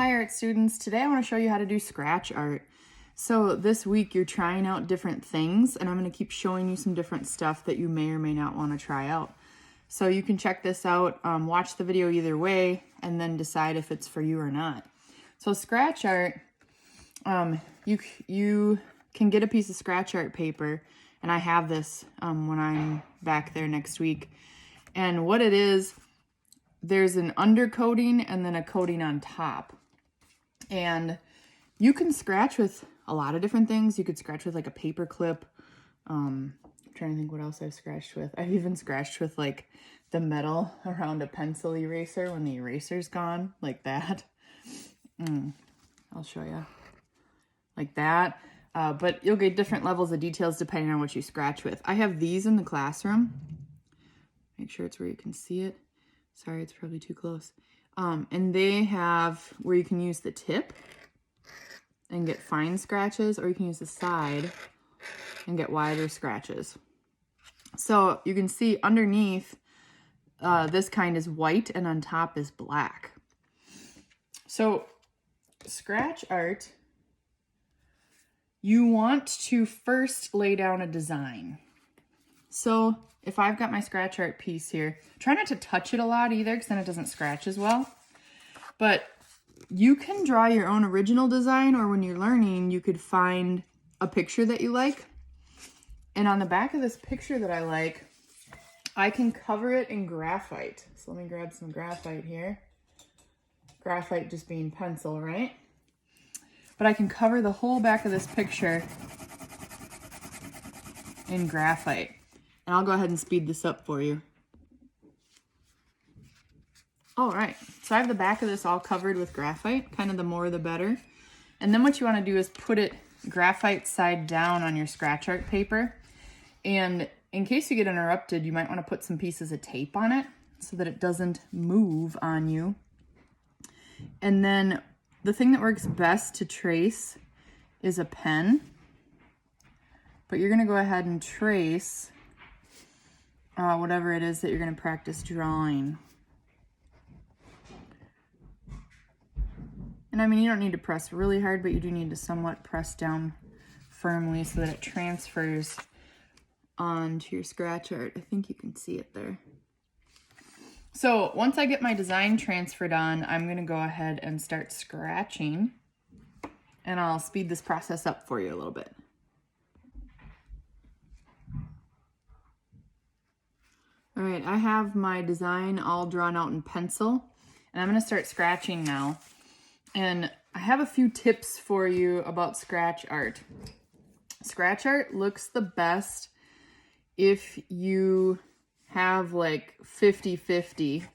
Hi art students, today I want to show you how to do scratch art. So this week you're trying out different things and I'm going to keep showing you some different stuff that you may or may not want to try out. So you can check this out, watch the video either way and then decide if it's for you or not. So scratch art, you can get a piece of scratch art paper, and I have this when I'm back there next week. And what it is, there's an undercoating and then a coating on top. And you can scratch with a lot of different things. You could scratch with like a paper clip. I'm trying to think what else I've scratched with. I've even scratched with like the metal around a pencil eraser when the eraser's gone, like that. I'll show you. Like that. But you'll get different levels of details depending on what you scratch with. I have these in the classroom. Make sure it's where you can see it. Sorry, it's probably too close. And they have where you can use the tip and get fine scratches, or you can use the side and get wider scratches. So you can see underneath, this kind is white and on top is black. So scratch art, you want to first lay down a design. So if I've got my scratch art piece here, try not to touch it a lot either because then it doesn't scratch as well. But you can draw your own original design, or when you're learning, you could find a picture that you like. And on the back of this picture that I like, I can cover it in graphite. So let me grab some graphite here. Graphite just being pencil, right? But I can cover the whole back of this picture in graphite. And I'll go ahead and speed this up for you. All right, so I have the back of this all covered with graphite, kind of the more the better. And then what you want to do is put it graphite side down on your scratch art paper. And in case you get interrupted, you might want to put some pieces of tape on it so that it doesn't move on you. And then the thing that works best to trace is a pen. But you're going to go ahead and trace whatever it is that you're going to practice drawing. And I mean, you don't need to press really hard, but you do need to somewhat press down firmly so that it transfers onto your scratch art. I think you can see it there. So once I get my design transferred on, I'm going to go ahead and start scratching, and I'll speed this process up for you a little bit. All right, I have my design all drawn out in pencil, and I'm going to start scratching now. And I have a few tips for you about scratch art. Scratch art looks the best if you have like 50-50,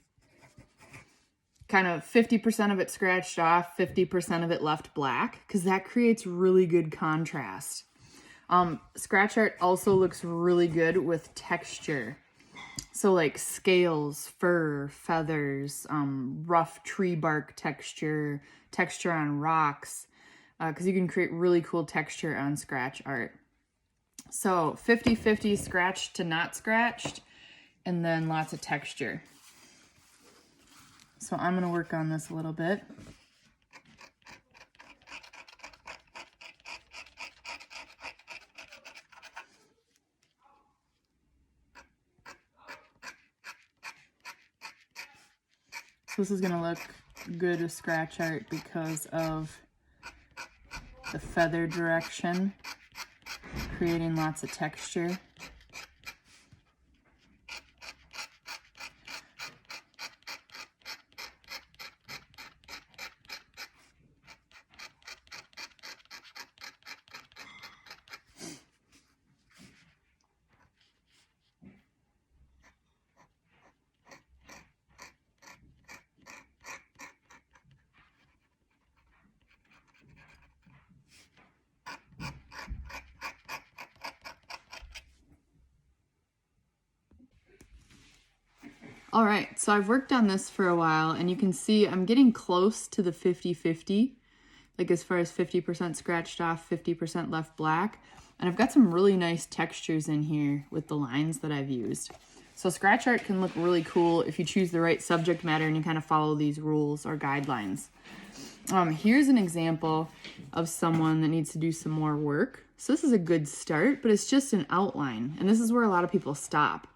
kind of 50% of it scratched off, 50% of it left black, because that creates really good contrast. Scratch art also looks really good with texture. So like scales, fur, feathers, rough tree bark texture, texture on rocks, because you can create really cool texture on scratch art. So 50-50 scratched to not scratched, and then lots of texture. So I'm going to work on this a little bit. So this is going to look good with scratch art because of the feather direction, creating lots of texture. All right, so I've worked on this for a while, and you can see I'm getting close to the 50-50, like as far as 50% scratched off, 50% left black. And I've got some really nice textures in here with the lines that I've used. So scratch art can look really cool if you choose the right subject matter and you kind of follow these rules or guidelines. Here's an example of someone that needs to do some more work. So this is a good start, but it's just an outline. And this is where a lot of people stop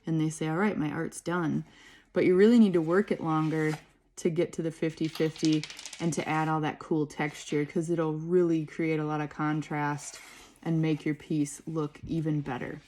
and they say, all right, my art's done. But you really need to work it longer to get to the 50-50 and to add all that cool texture, because it'll really create a lot of contrast and make your piece look even better.